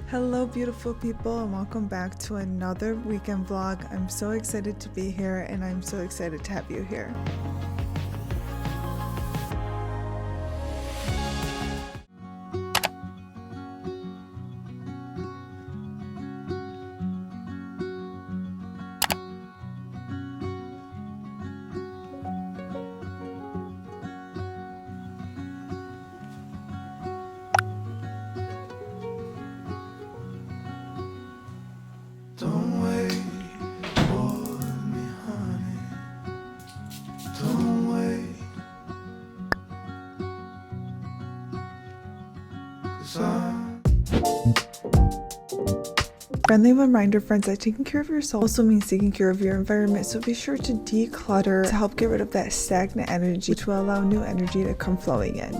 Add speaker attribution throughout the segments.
Speaker 1: Hello beautiful people, and welcome back to another weekend vlog. I'm so excited to be here and I'm so excited to have you here.
Speaker 2: Don't wait for me, honey. Don't wait. 'Cause
Speaker 1: Friendly reminder, friends, that taking care of yourself also means taking care of your environment, so be sure to declutter to help get rid of that stagnant energy, which will allow new energy to come flowing in.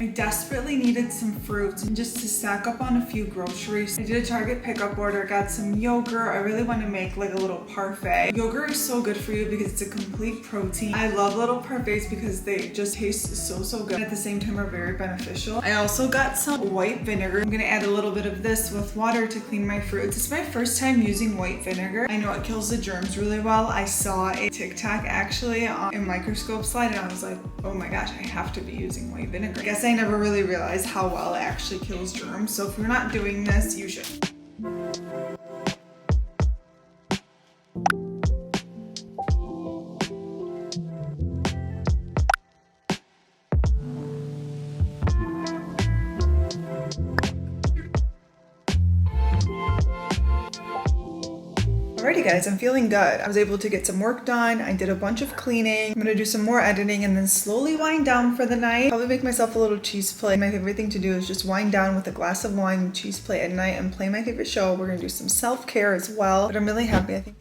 Speaker 1: I desperately needed some fruits and just to stack up on a few groceries. I did a Target pickup order, got some yogurt. I really want to make like a little parfait. Yogurt is so good for you because it's a complete protein. I love little parfaits because they just taste so good. At the same time are very beneficial. I also got some white vinegar. I'm gonna add a little bit of this with water to clean my fruits. It's my first time using white vinegar. I know it kills the germs really well. I saw a TikTok actually on a microscope slide and I was like, oh my gosh, I have to be using white vinegar. I guess I never really realized how well it actually kills germs. So if you're not doing this, you should. Alrighty guys, I'm feeling good. I was able to get some work done. I did a bunch of cleaning. I'm gonna do some more editing and then slowly wind down for the night. Probably make myself a little cheese plate. My favorite thing to do is just wind down with a glass of wine, cheese plate at night, and play my favorite show. We're gonna do some self-care as well. But I'm really happy, I think.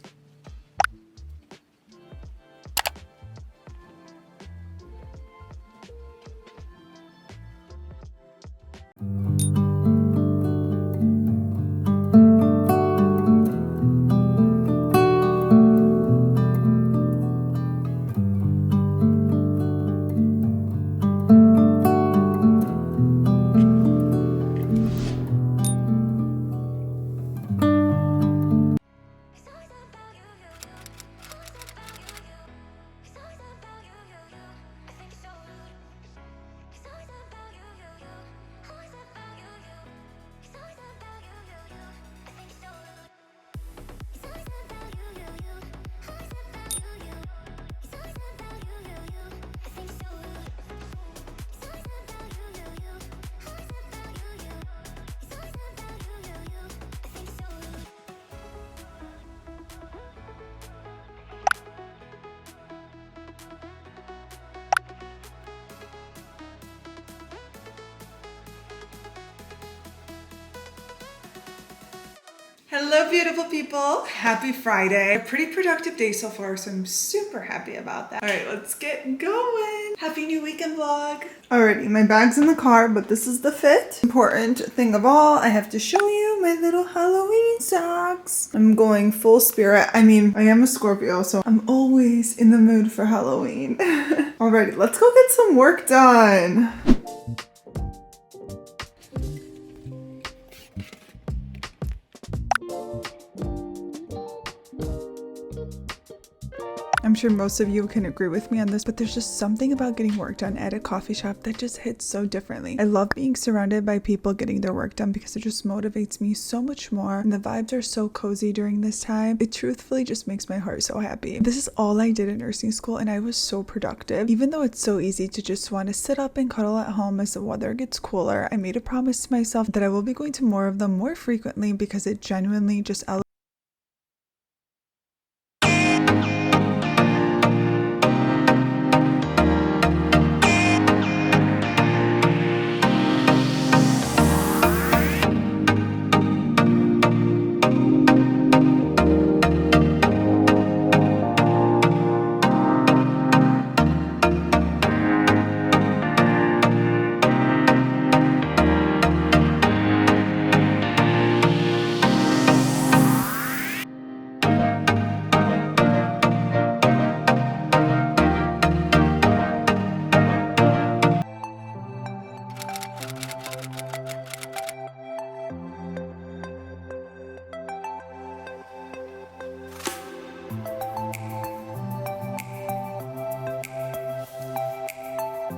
Speaker 1: Hello beautiful people, happy Friday. A pretty productive day so far, so I'm super happy about that. All right, let's get going. Happy new weekend vlog. Alrighty, my bag's in the car, but this is the fit. Important thing of all, I have to show you my little Halloween socks. I'm going full spirit. I mean, I am a Scorpio, so I'm always in the mood for Halloween. Alrighty, let's go get some work done. I'm sure most of you can agree with me on this, but there's just something about getting work done at a coffee shop that just hits so differently. I love being surrounded by people getting their work done because it just motivates me so much more, and the vibes are so cozy during this time. It truthfully just makes my heart so happy. This is all I did in nursing school and I was so productive. Even though it's so easy to just want to sit up and cuddle at home as the weather gets cooler, I made a promise to myself that I will be going to more of them more frequently because it genuinely just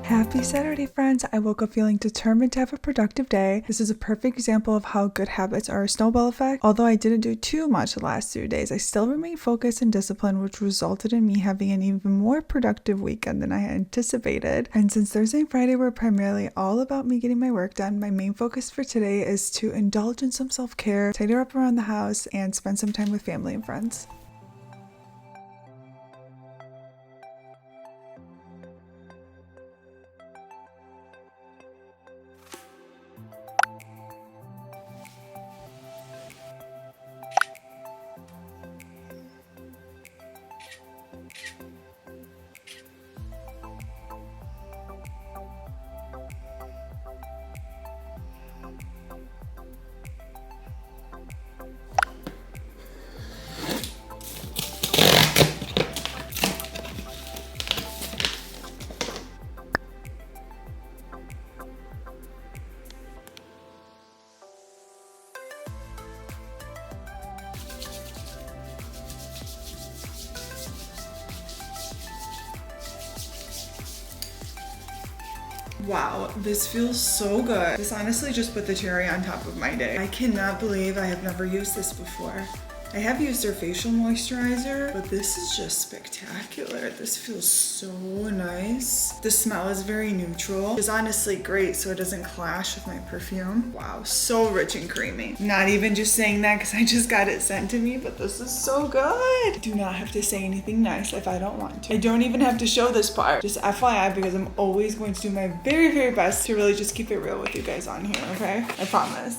Speaker 1: Happy Saturday, friends. I woke up feeling determined to have a productive day. This is a perfect example of how good habits are a snowball effect. Although I didn't do too much the last 2 days, I still remained focused and disciplined, which resulted in me having an even more productive weekend than I had anticipated. And since Thursday and Friday were primarily all about me getting my work done, my main focus for today is to indulge in some self-care, tidy up around the house, and spend some time with family and friends. Wow, this feels so good. This honestly just put the cherry on top of my day. I cannot believe I have never used this before. I have used their facial moisturizer, but this is just spectacular. This feels so nice. The smell is very neutral. It's honestly great so it doesn't clash with my perfume. Wow, so rich and creamy. Not even just saying that because I just got it sent to me, but this is so good. Do not have to say anything nice if I don't want to. I don't even have to show this part. Just FYI, because I'm always going to do my very, very best to really just keep it real with you guys on here, okay? I promise.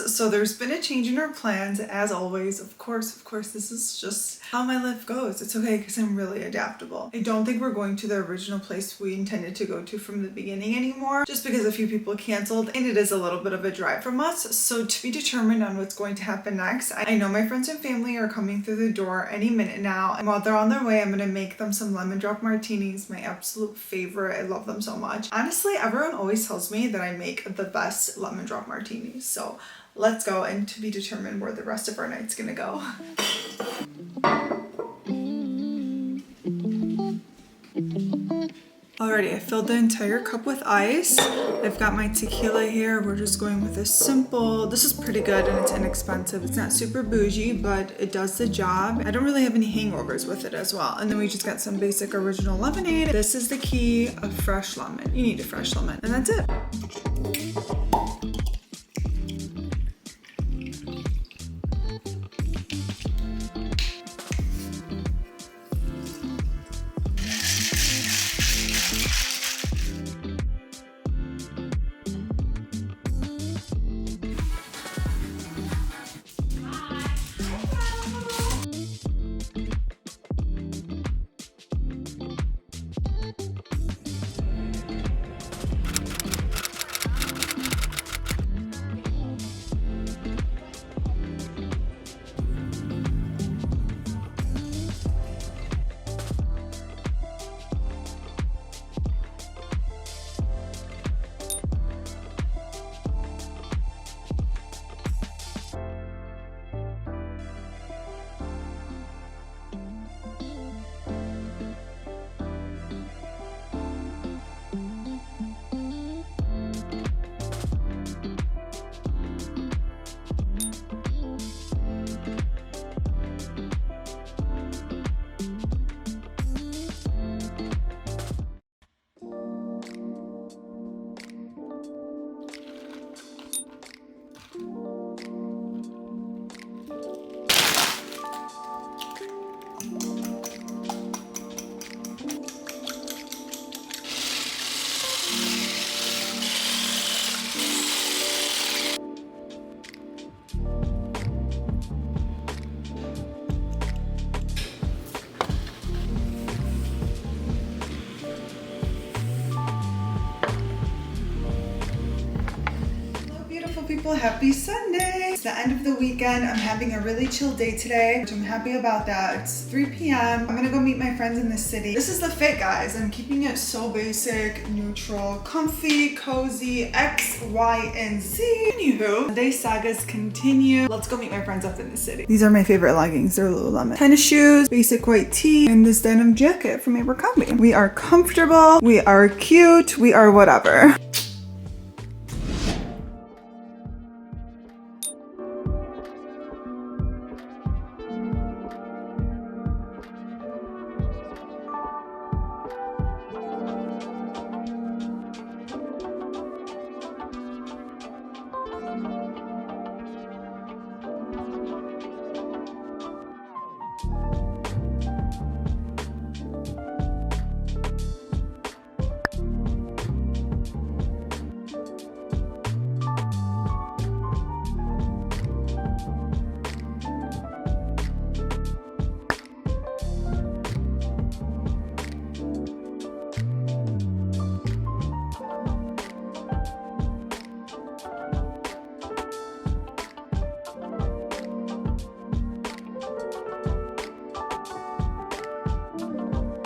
Speaker 1: So there's been a change in our plans as always. Of course, this is just how my life goes. It's okay because I'm really adaptable. I don't think we're going to the original place we intended to go to from the beginning anymore, just because a few people canceled and it is a little bit of a drive from us. So to be determined on what's going to happen next, I know my friends and family are coming through the door any minute now, and while they're on their way, I'm gonna make them some lemon drop martinis, my absolute favorite. I love them so much. Honestly, everyone always tells me that I make the best lemon drop martinis. So let's go, and to be determined where the rest of our night's gonna go. Alrighty, I filled the entire cup with ice. I've got my tequila here. We're just going with a simple, this is pretty good and it's inexpensive. It's not super bougie, but it does the job. I don't really have any hangovers with it as well. And then we just got some basic original lemonade. This is the key, a fresh lemon. You need a fresh lemon, and that's it. people, happy Sunday. It's the end of the weekend. I'm having a really chill day today, which I'm happy about that. It's 3 p.m. I'm gonna go meet my friends in the city. This is the fit, guys. I'm keeping it so basic, neutral, comfy, cozy, X, Y, and Z. Anywho, the day sagas continue. Let's go meet my friends up in the city. These are my favorite leggings. They're Lululemon. Tennis shoes, basic white tee, and this denim jacket from Abercrombie. We are comfortable, we are cute, we are whatever.